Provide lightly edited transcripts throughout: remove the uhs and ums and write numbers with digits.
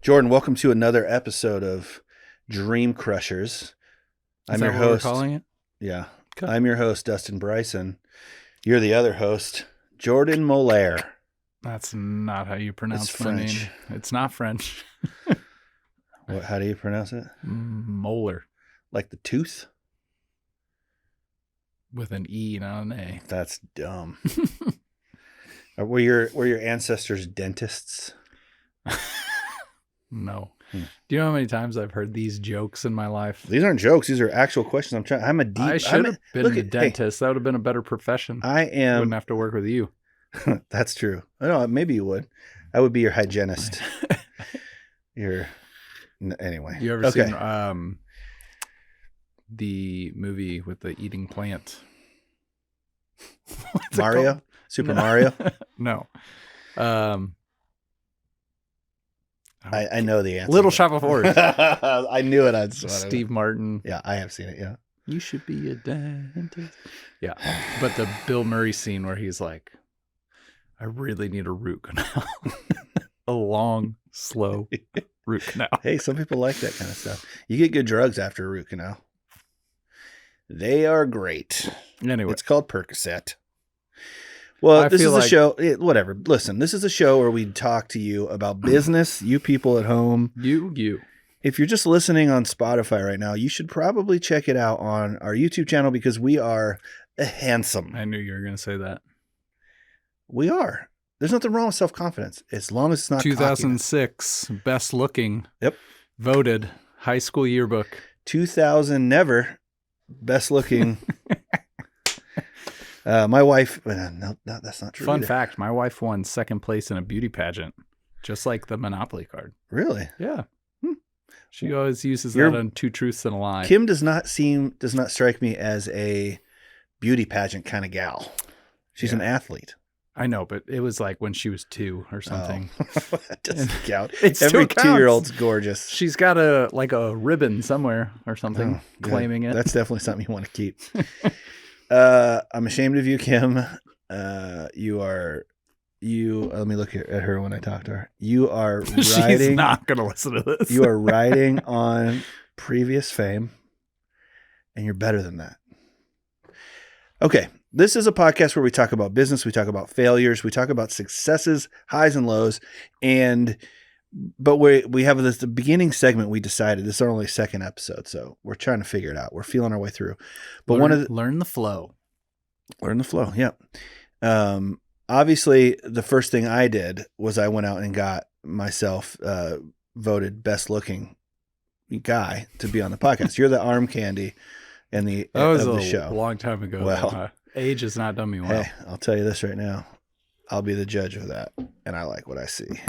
Jordan, welcome to another episode of Dream Crushers. I'm your what host. We're calling it? Yeah. Okay. I'm your host, Dustin Bryson. You're the other host, Jordan Molaire. That's not how you pronounce It's my French. name. It's not French. How do you pronounce it? Molar Like the tooth? with an E, not an A. That's dumb. Were your ancestors dentists? No. Do you know how many times I've heard these jokes in my life? These aren't jokes. These are actual questions. I should have been a dentist. That would have been a better profession. I am. Wouldn't have to work with you. That's true. No, maybe you would. I would be your hygienist. Anyway. You ever seen the movie with the eating plant? Mario? Super Mario? No. I know the answer. Little Shop of Horrors. I knew it. Steve Martin. Yeah, I have seen it. Yeah. You should be a dentist. Yeah. But the Bill Murray scene where he's like, I really need a root canal. A long, slow root canal. Hey, some people like that kind of stuff. You get good drugs after a root canal. They are great. Anyway. It's called Percocet. Well, this is a show. Whatever. Listen, this is a show where we talk to you about business, you people at home. You. If you're just listening on Spotify right now, you should probably check it out on our YouTube channel because we are handsome. I knew you were going to say that. We are. There's nothing wrong with self-confidence as long as it's not 2006, cockiness. Best looking. Yep. Voted high school yearbook. 2000 never best looking. My wife, no, that's not true. Fun either. fact, my wife won second place in a beauty pageant, just like the Monopoly card. Really? Yeah. She always uses that on Two Truths and a Lie. Kim does not strike me as a beauty pageant kind of gal. She's an athlete. I know, but it was like when she was 2 or something. Oh. That doesn't count. It Every still 2-year-old's gorgeous. She's got a ribbon somewhere or something claiming it. That's definitely something you want to keep. I'm ashamed of you, Kim. Let me look at her when I talk to her. You are riding. She's not going to listen to this. You are riding on previous fame, and you're better than that. Okay. This is a podcast where we talk about business. We talk about failures. We talk about successes, highs and lows. But we have the beginning segment. We decided this is our only second episode. So we're trying to figure it out. We're feeling our way through, but learn the flow. Learn the flow. Yeah. Obviously the first thing I did was I went out and got myself, voted best looking guy to be on the podcast. You're the arm candy and the show. A long time ago. Well, age has not done me well. Hey, I'll tell you this right now. I'll be the judge of that. And I like what I see.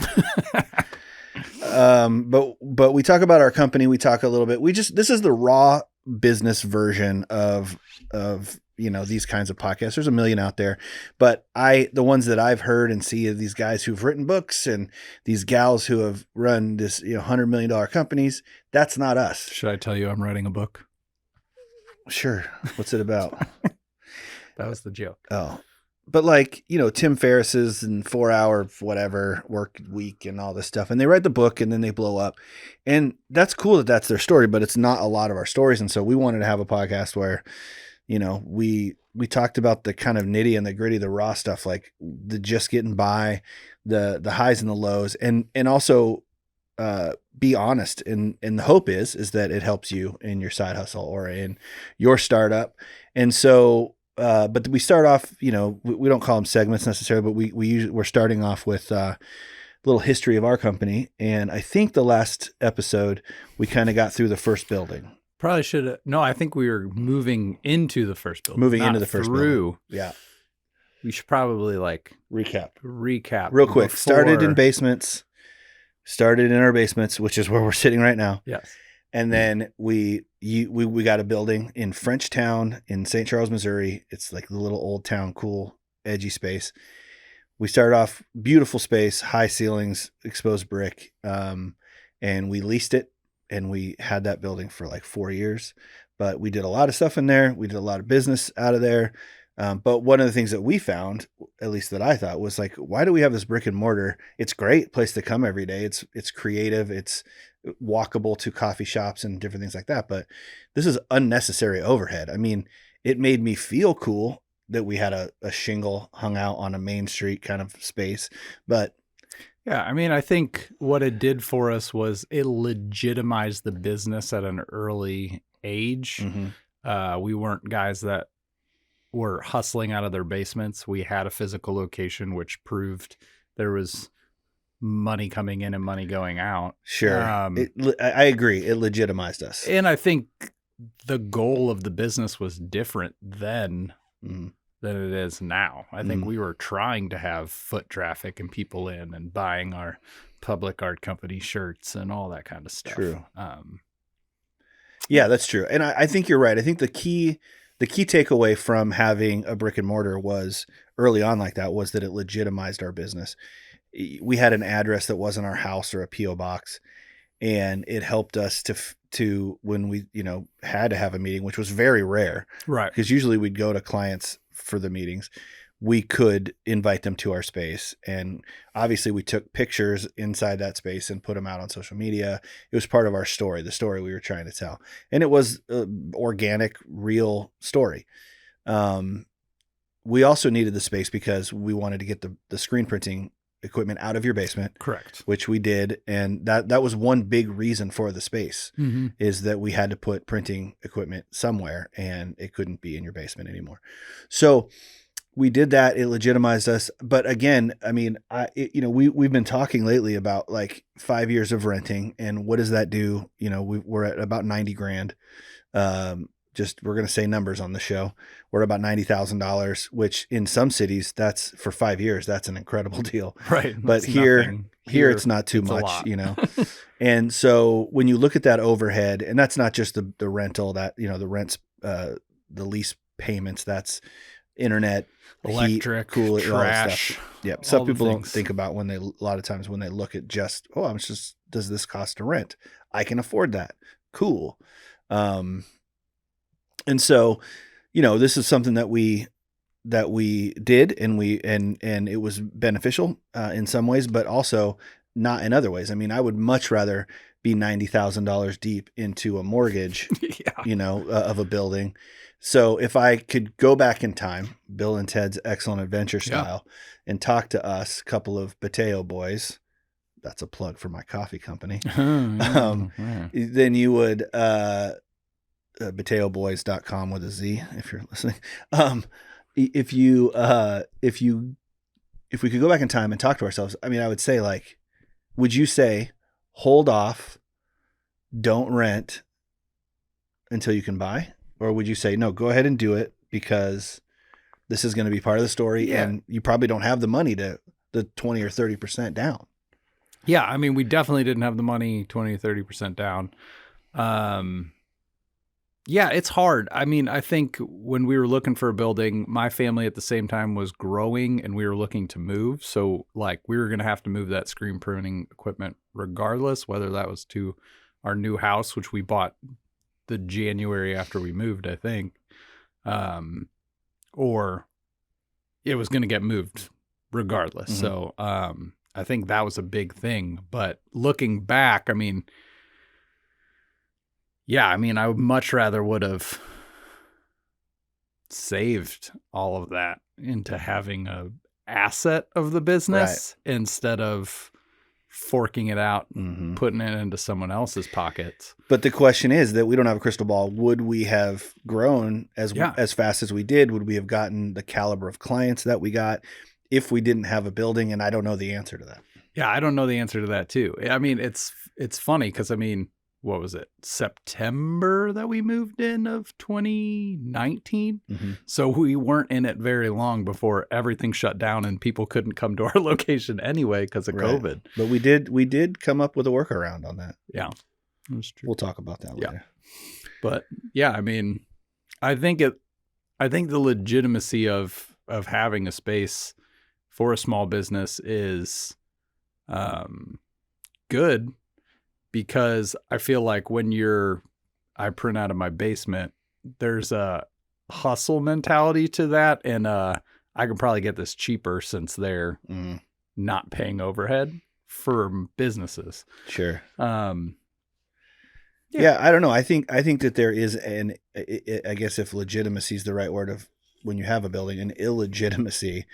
But we talk about our company. We talk a little bit. This is the raw business version of these kinds of podcasts. There's a million out there, but the ones that I've heard and see of these guys who've written books and these gals who have run this, $100 million companies, that's not us. Should I tell you I'm writing a book? Sure. What's it about? That was the joke. Oh, but Tim Ferriss's and 4-hour whatever work week and all this stuff. And they write the book and then they blow up, and that's cool that that's their story, but it's not a lot of our stories. And so we wanted to have a podcast where, we talked about the kind of nitty and the gritty, the raw stuff, like the just getting by, the highs and the lows, and also, be honest. And the hope is that it helps you in your side hustle or in your startup. And so, but we start off, we don't call them segments necessarily, but we're starting off with a little history of our company. And I think the last episode, we kind of got through the first building. Probably should have. No, I think we were moving into the first building. Building. Yeah. We should probably recap real quick. Started in our basements, which is where we're sitting right now. Yes. And then we got a building in Frenchtown in St. Charles, Missouri. It's like the little old town, cool, edgy space. We started off beautiful space, high ceilings, exposed brick. And we leased it, and we had that building for 4 years, but we did a lot of stuff in there. We did a lot of business out of there. But one of the things that we found, at least that I thought, was like, why do we have this brick and mortar? It's a great place to come every day. It's creative. It's walkable to coffee shops and different things like that. But this is unnecessary overhead. I mean, it made me feel cool that we had a shingle hung out on a main street kind of space. But yeah, I mean, I think what it did for us was it legitimized the business at an early age. We weren't guys that were hustling out of their basements. We had a physical location, which proved there was money coming in and money going out. Sure. I agree. It legitimized us. And I think the goal of the business was different then than it is now. I think we were trying to have foot traffic and people in and buying our Public Art Company shirts and all that kind of stuff. True. Yeah, that's true. And I think you're right. I think the key takeaway from having a brick and mortar was early on like that was that it legitimized our business. We had an address that wasn't our house or a PO box, and it helped us to when we, had to have a meeting, which was very rare. Right. Because usually we'd go to clients for the meetings. We could invite them to our space. And obviously we took pictures inside that space and put them out on social media. It was part of our story, the story we were trying to tell. And it was an organic, real story. We also needed the space because we wanted to get the screen printing equipment out of your basement. Correct. Which we did. And that was one big reason for the space is that we had to put printing equipment somewhere and it couldn't be in your basement anymore. So we did that. It legitimized us. But again, I mean, we've been talking lately about like 5 years of renting and what does that do? We're at about 90 grand. We're going to say numbers on the show. We're at about $90,000, which in some cities, that's for 5 years. That's an incredible deal. Right. But here it's not too much, And so when you look at that overhead, and that's not just the rental that, the rents, the lease payments, that's internet, electric, heat, cooler, trash. all that stuff. Yep. Some people don't think about a lot of times when they look at just, does this cost to rent? I can afford that. Cool. And so, this is something that we did and it was beneficial in some ways, but also not in other ways. I mean, I would much rather be $90,000 deep into a mortgage, of a building. So if I could go back in time, Bill and Ted's Excellent Adventure style, and talk to us, a couple of Bateo boys, that's a plug for my coffee company. Then you would, BateoBoys.com with a Z, if you're listening. If we could go back in time and talk to ourselves, I mean, I would say would you say, hold off, don't rent until you can buy? Or would you say, no, go ahead and do it because this is going to be part of the story and you probably don't have the money to the 20 or 30% down? Yeah. I mean, we definitely didn't have the money 20 or 30% down. Yeah, it's hard. I mean, I think when we were looking for a building, my family at the same time was growing and we were looking to move. So we were going to have to move that screen printing equipment regardless, whether that was to our new house, which we bought the January after we moved, I think, or it was going to get moved regardless. So I think that was a big thing. But looking back, I mean, I would much rather would have saved all of that into having a asset of the business instead of forking it out, putting it into someone else's pockets. But the question is that we don't have a crystal ball. Would we have grown as fast as we did? Would we have gotten the caliber of clients that we got if we didn't have a building? And I don't know the answer to that. Yeah, I don't know the answer to that too. I mean, it's funny because what was it? September that we moved in of 2019. So we weren't in it very long before everything shut down and people couldn't come to our location anyway because of COVID. But we did come up with a workaround on that. Yeah, that's true. We'll talk about that later. Yeah. But yeah, I mean, I think the legitimacy of having a space for a small business is good. Because I feel like when I print out of my basement, there's a hustle mentality to that. And I can probably get this cheaper since they're not paying overhead for businesses. Sure. Yeah, I don't know. I think that there is I guess if legitimacy is the right word of when you have a building, an illegitimacy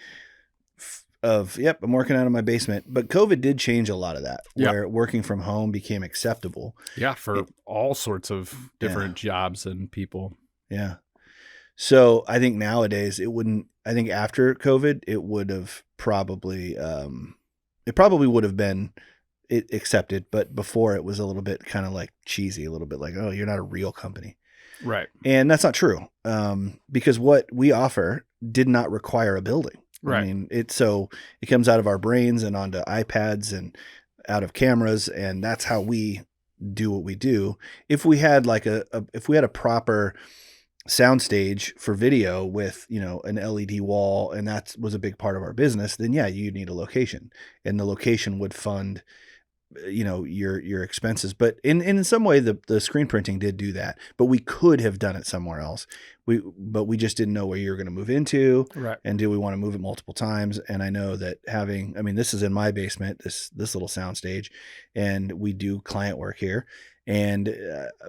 of, yep, I'm working out of my basement. But COVID did change a lot of that, where working from home became acceptable. Yeah, for all sorts of different jobs and people. Yeah. So I think nowadays I think after COVID, it would have probably, it probably would have been accepted, but before it was a little bit kind of like cheesy, a little bit like, oh, you're not a real company. Right. And that's not true. Because what we offer did not require a building. Right. I mean, it comes out of our brains and onto iPads and out of cameras. And that's how we do what we do. If we had if we had a proper soundstage for video with, an LED wall, and that was a big part of our business, then you'd need a location, and the location would fund, your expenses. But in some way, the screen printing did do that, but we could have done it somewhere else. But we just didn't know where you were going to move into, right? And do we want to move it multiple times? And I know that this is in my basement, this little soundstage, and we do client work here. And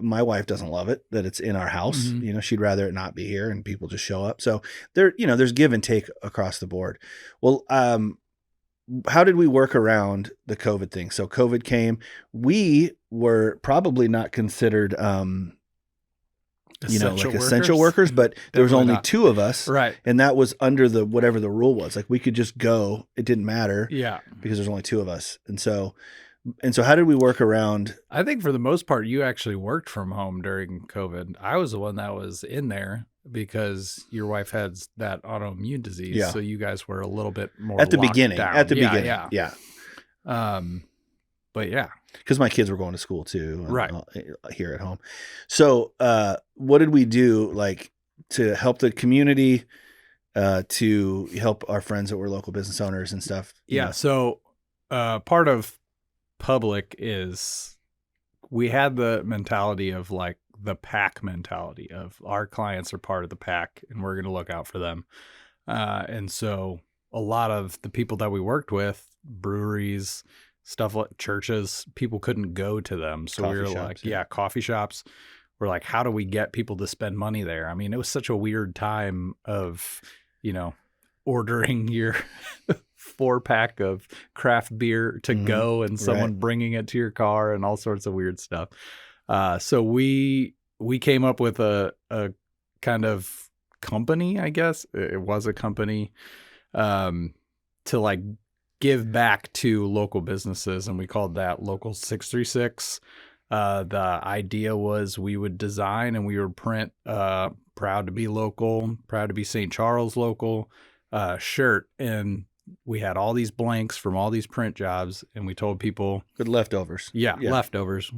my wife doesn't love it that it's in our house. Mm-hmm. She'd rather it not be here and people just show up. So there's give and take across the board. Well, how did we work around the COVID thing? So COVID came. We were probably not considered, essential workers, but there was only 2 of us. Right. And that was under whatever the rule was. Like, we could just go. It didn't matter. Yeah. Because there's only 2 of us. And so how did we work around? I think for the most part, you actually worked from home during COVID. I was the one that was in there because your wife had that autoimmune disease. Yeah. So you guys were a little bit more at the beginning. down. Yeah. But yeah, because my kids were going to school too, right, here at home. So what did we do, like, to help the community, to help our friends that were local business owners and stuff? Yeah. So part of Public is we had the mentality of like the pack mentality of our clients are part of the pack and we're going to look out for them. And so a lot of the people that we worked with, breweries, stuff like churches, people couldn't go to them. So we were like, coffee shops. We're like, how do we get people to spend money there? I mean, it was such a weird time of, ordering your 4-pack of craft beer to go and someone bringing it to your car and all sorts of weird stuff. So we came up with a kind of company, I guess. It was a company to like give back to local businesses, and we called that Local 636. The idea was we would design and we would print proud to be local, proud to be St. Charles local shirt, and we had all these blanks from all these print jobs, and we told people good leftovers. Yeah, leftovers.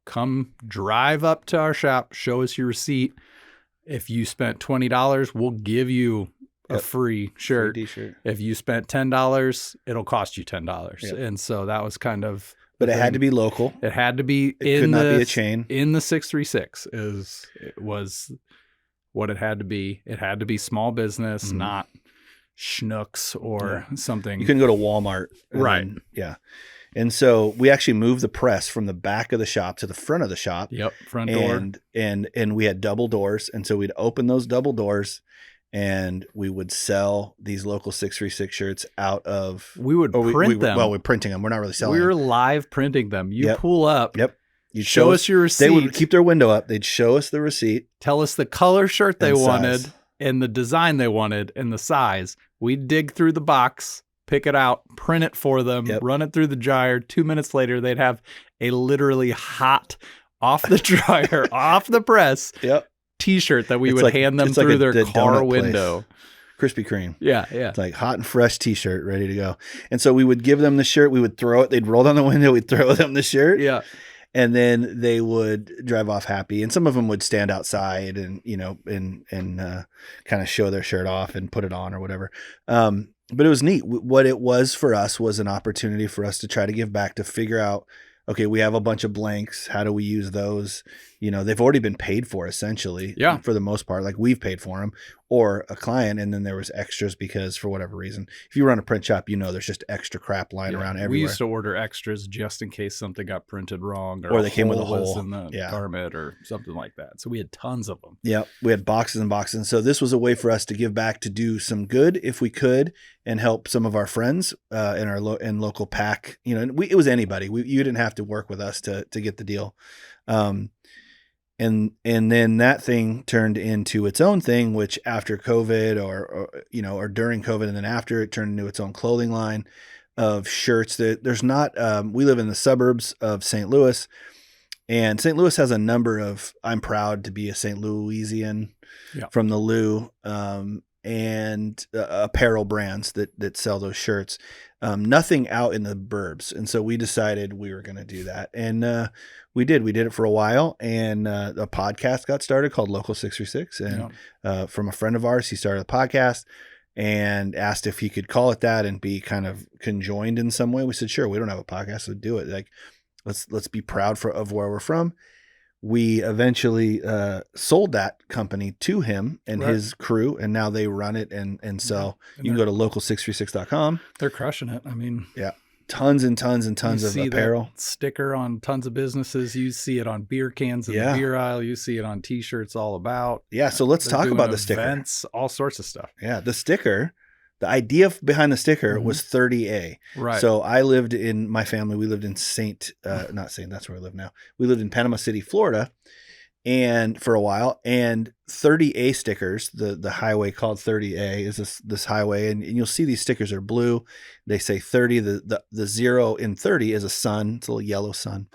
Come drive up to our shop, show us your receipt. If you spent $20, we'll give you a free shirt. Free t-shirt. If you spent $10, it'll cost you $10. Yep. And so that was kind of. But it had to be local. It had to be. It could not be a chain. In the 636 was what it had to be. It had to be small business, not Schnucks or something. You couldn't go to Walmart. Right. And so we actually moved the press from the back of the shop to the front of the shop. Yep, front door. And we had double doors. And so we'd open those double doors and we would sell these Local 636 shirts out of... We would print them. Well, we're printing them. We're not really selling them. We were live printing them. You pull up. Yep. You'd show us your receipt. They would keep their window up. They'd show us the receipt. Tell us the color shirt they wanted size. And the design they wanted and the size. We'd dig through the box, pick it out, print it for them, run it through the dryer. 2 minutes later, they'd have a literally hot, off the dryer, off the press T-shirt that we would hand them through their car window. Krispy Kreme. Yeah. It's like hot and fresh T-shirt ready to go. And so we would give them the shirt. We would throw it. They'd roll down the window. We'd throw them the shirt. Yeah. And then they would drive off happy. And some of them would stand outside and, kind of show their shirt off and put it on or whatever. But it was neat. What it was for us was an opportunity for us to try to give back, to figure out okay, we have a bunch of blanks. How do we use those? You know, they've already been paid for essentially, Yeah. for the most part. Like we've paid for them, or a client, and then there was extras because for whatever reason, if you run a print shop, you know there's just extra crap lying around everywhere. We used to order extras just in case something got printed wrong, or they came with a was hole in the garment or something like that. So we had tons of them. Yeah, we had boxes and boxes. And so this was a way for us to give back, to do some good if we could, and help some of our friends in our local pack. You know, and it was anybody. You didn't have to work with us to get the deal. And then that thing turned into its own thing, which after COVID or during COVID and then after, it turned into its own clothing line of shirts. That there's not, we live in the suburbs of St. Louis, and St. Louis has a number of, I'm proud to be a St. Louisian from the Lou, and apparel brands that sell those shirts. Nothing out in the burbs. And so we decided we were going to do that. And we did it for a while. And a podcast got started called Local 636. And from a friend of ours, he started a podcast and asked if he could call it that and be kind of conjoined in some way. We said, sure, we don't have a podcast, so do it. Like, let's be proud of where we're from. We eventually sold that company to him and his crew, and now they run it. And so you can go to local636.com. They're crushing it. I mean, tons and tons and tons of apparel. Sticker on tons of businesses. You see it on beer cans in the beer aisle. You see it on T-shirts all about. Yeah, so let's talk about the sticker. Events, all sorts of stuff. Yeah, the sticker. The idea behind the sticker was 30A. Right. So my family, we lived in that's where we live now. We lived in Panama City, Florida, and for a while, and 30A stickers, the highway called 30A is this highway. And you'll see these stickers are blue. They say 30, the 0 in 30 is a sun. It's a little yellow sun.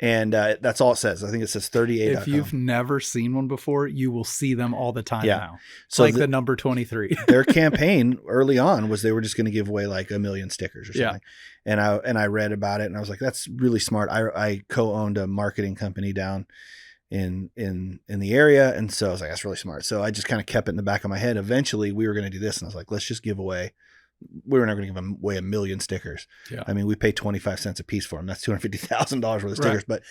And that's all it says. I think it says 38. If you've never seen one before, you will see them all the time now. It's so like the number 23. Their campaign early on was they were just going to give away like 1 million stickers or something. And I read about it and I was like, that's really smart. I co-owned a marketing company down in the area. And so I was like, that's really smart. So I just kind of kept it in the back of my head. Eventually we were going to do this. And I was like, let's just give away. We were never going to give away 1 million stickers. Yeah. I mean, we pay 25 cents a piece for them. That's $250,000 worth of stickers. Right. But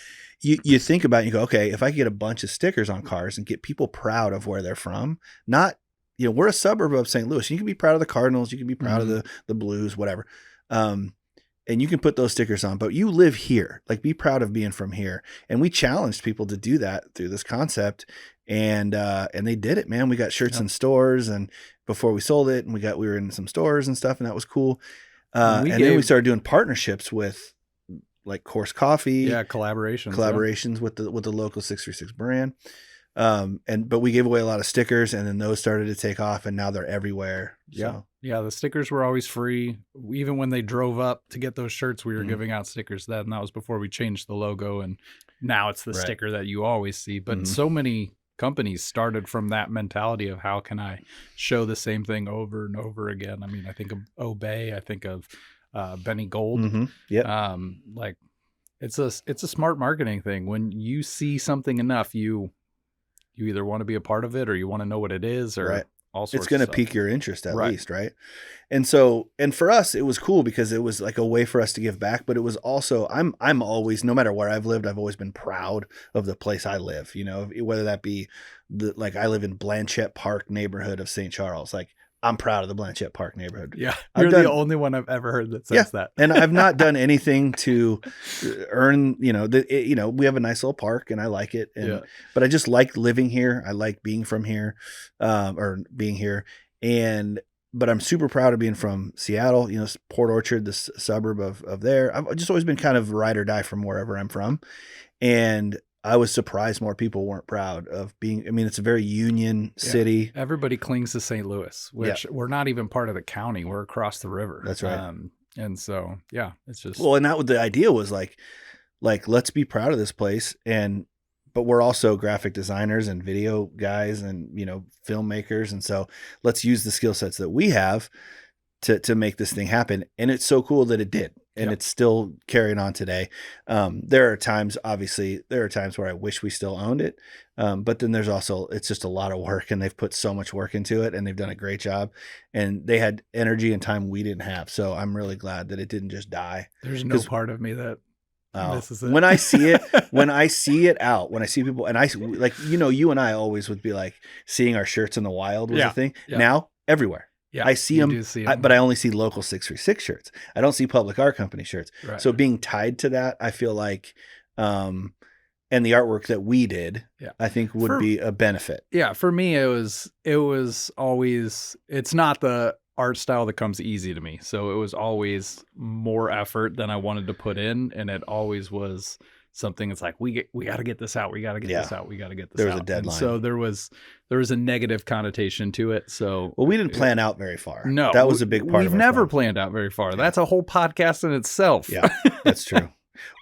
you think about it, you go, okay, if I could get a bunch of stickers on cars and get people proud of where they're from, not, we're a suburb of St. Louis. You can be proud of the Cardinals. You can be proud of the Blues, whatever. And you can put those stickers on, but you live here. Like, be proud of being from here. And we challenged people to do that through this concept. And they did it, man. We got shirts in stores, and before we sold it, and we were in some stores and stuff, and that was cool. Then we started doing partnerships with like Course Coffee. Yeah. Collaborations with the local 636 brand. But we gave away a lot of stickers, and then those started to take off, and now they're everywhere. So. Yeah. The stickers were always free. Even when they drove up to get those shirts, we were giving out stickers then. And that was before we changed the logo. And now it's the sticker that you always see. But so many companies started from that mentality of how can I show the same thing over and over again. I mean, I think of Obey, I think of Benny Gold. Like it's a smart marketing thing. When you see something enough, you either want to be a part of it or you want to know what it is, or all sorts. It's going to pique your interest at least, right? And so, and for us, it was cool because it was like a way for us to give back. But it was also, I'm always, no matter where I've lived, I've always been proud of the place I live. Whether that be like I live in Blanchette Park neighborhood of St. Charles, like. I'm proud of the Blanchette Park neighborhood. Yeah. You're the only one I've ever heard that says that. And I've not done anything to earn, we have a nice little park and I like it. But I just like living here. I like being from here, or being here. But I'm super proud of being from Seattle, Port Orchard, this suburb of there. I've just always been kind of ride or die from wherever I'm from. And I was surprised more people weren't proud of being. I mean, it's a very union city. Everybody clings to St. Louis, which we're not even part of the county. We're across the river. That's right. And so, it's just. Well, and the idea was like, let's be proud of this place. But we're also graphic designers and video guys and, filmmakers. And so let's use the skill sets that we have to make this thing happen. And it's so cool that it did. And it's still carrying on today. There are times where I wish we still owned it. But then there's also, it's just a lot of work, and they've put so much work into it, and they've done a great job, and they had energy and time we didn't have. So I'm really glad that it didn't just die. There's no part of me that Oh, This is it. when I see it, when I see people, and like, you and I always would be like seeing our shirts in the wild was a thing. Yeah. Now everywhere. Yeah, I see you them, do see 'em. but I only see local 636 shirts. I don't see Public Art Company shirts. Right. So being tied to that, I feel like, and the artwork that we did, I think would be a benefit. Yeah, for me, it was always, it's not the art style that comes easy to me. So it was always more effort than I wanted to put in. And it always was something that's like, we got to get this out. We got to get this out. We got to get this out. There was a deadline. And so there was a negative connotation to it. So, well, we didn't plan out very far. No, that was a big part of it. We've never planned out very far. Yeah. That's a whole podcast in itself. Yeah, that's true.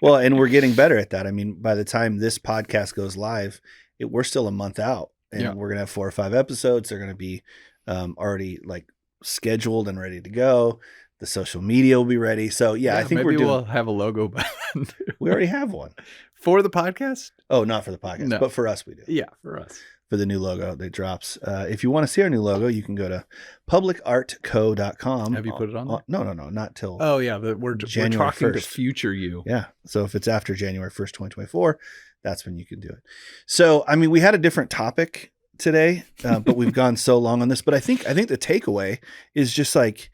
Well, and we're getting better at that. I mean, by the time this podcast goes live, we're still a month out, and we're going to have 4 or 5 episodes. They're going to be already like scheduled and ready to go. The social media will be ready. So I think we'll have a logo by then. We already have one for the podcast. Oh, not for the podcast, but for us, we do. Yeah, for us. For the new logo that drops. If you want to see our new logo, you can go to publicartco.com. Have you put it on there? No, not till. Oh yeah, we're talking 1st. To future you. Yeah. So if it's after January 1st, 2024, that's when you can do it. So, I mean, we had a different topic today, but we've gone so long on this, but I think the takeaway is just like,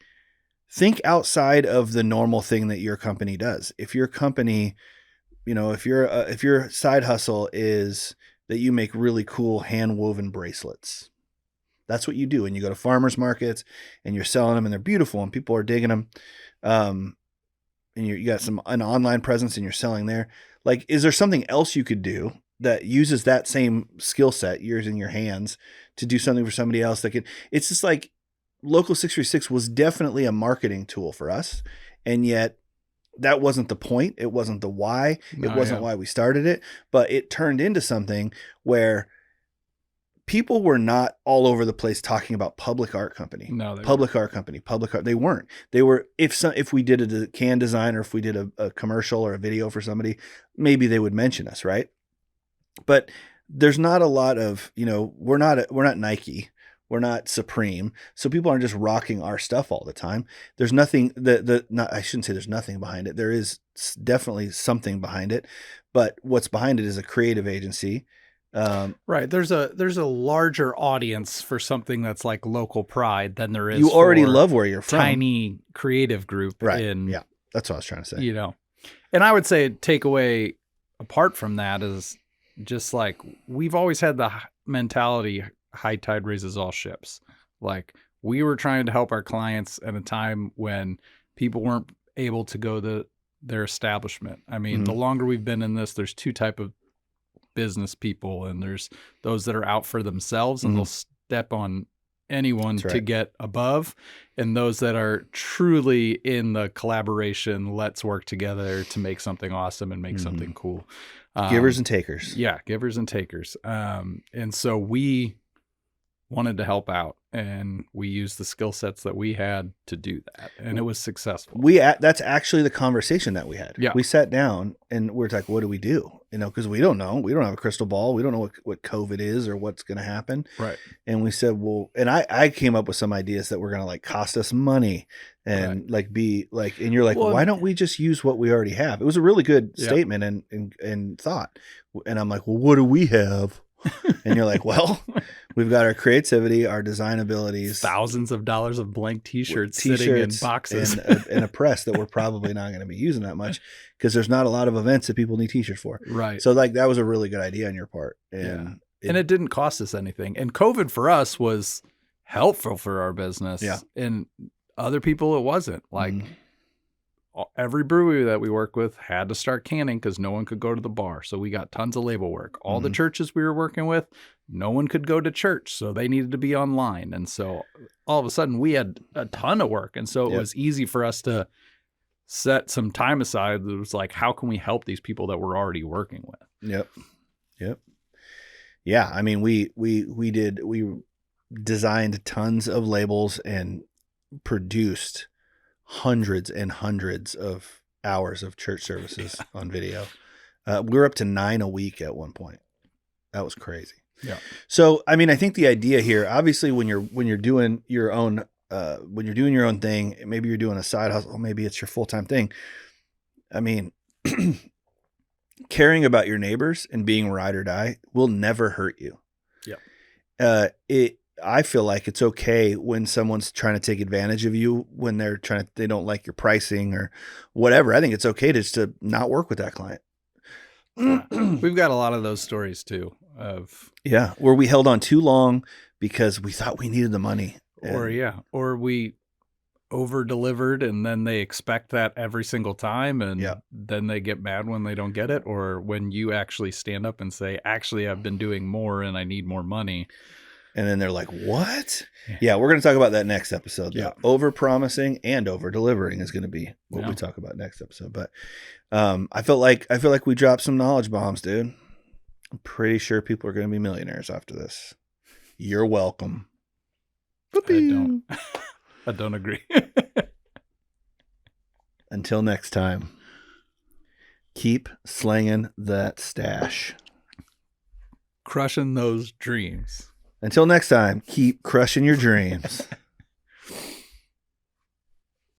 think outside of the normal thing that your company does. If your company, if your side hustle is that you make really cool hand woven bracelets, that's what you do. And you go to farmers markets and you're selling them and they're beautiful and people are digging them. And you got an online presence and you're selling there. Like, is there something else you could do that uses that same skill set, yours in your hands, to do something for somebody else that could, it's just like Local 636 was definitely a marketing tool for us. And yet that wasn't the point. It wasn't the why. It wasn't why we started it, but it turned into something where people were not all over the place talking about Public Art Company. No, Public Art Company, Public Art. They weren't. They were, if we did a can design or if we did a commercial or a video for somebody, maybe they would mention us, right? But there's not a lot of, we're not Nike. We're not Supreme. So people aren't just rocking our stuff all the time. There's nothing I shouldn't say there's nothing behind it. There is definitely something behind it, but what's behind it is a creative agency. Right. There's a larger audience for something that's like local pride than there is. You already love where you're from. Tiny creative group. Right. Yeah. That's what I was trying to say. And I would say takeaway apart from that is just like, we've always had the mentality, high tide raises all ships. Like, we were trying to help our clients at a time when people weren't able to go to their establishment. I mean, the longer we've been in this, there's 2 type of business people, and there's those that are out for themselves and they'll step on anyone to get above, and those that are truly in the collaboration, let's work together to make something awesome and make something cool. Givers and takers. Yeah, givers and takers. And so we wanted to help out, and we used the skill sets that we had to do that, and it was successful. That's actually the conversation that we had. Yeah. We sat down and we're like, what do we do? Because we don't know. We don't have a crystal ball. We don't know what COVID is or what's going to happen. Right. And we said, well, and I came up with some ideas that were going to like cost us money and like be like, and you're like, well, why don't we just use what we already have? It was a really good statement and thought. And I'm like, well, what do we have? And you're like, well, we've got our creativity, our design abilities, thousands of dollars of blank t-shirts sitting in boxes, and a press that we're probably not going to be using that much because there's not a lot of events that people need t-shirts for. Right. So like, that was a really good idea on your part. And it didn't cost us anything. And COVID for us was helpful for our business. Yeah. And other people, it wasn't. Like, every brewery that we work with had to start canning because no one could go to the bar. So we got tons of label work. All the churches we were working with, no one could go to church. So they needed to be online. And so all of a sudden we had a ton of work. And so it was easy for us to set some time aside. It was like, how can we help these people that we're already working with? Yep. Yeah. I mean, we designed tons of labels and produced hundreds and hundreds of hours of church services on video. We were up to 9 a week at one point. That was crazy. Yeah. So, I mean, I think the idea here, obviously when you're doing your own, thing, maybe you're doing a side hustle, maybe it's your full-time thing. I mean, caring about your neighbors and being ride or die will never hurt you. Yeah. I feel like it's okay when someone's trying to take advantage of you, when they don't like your pricing or whatever. I think it's okay just to not work with that client. We've got a lot of those stories too where we held on too long because we thought we needed the money. Or we over delivered and then they expect that every single time and then they get mad when they don't get it, or when you actually stand up and say, actually I've been doing more and I need more money. And then they're like, what? Yeah, we're going to talk about that next episode. Yeah. Over promising and over delivering is going to be what we talk about next episode. But I feel like we dropped some knowledge bombs, dude. I'm pretty sure people are going to be millionaires after this. You're welcome. I don't agree. Until next time, keep slanging that stash. Crushing those dreams. Until next time, keep crushing your dreams.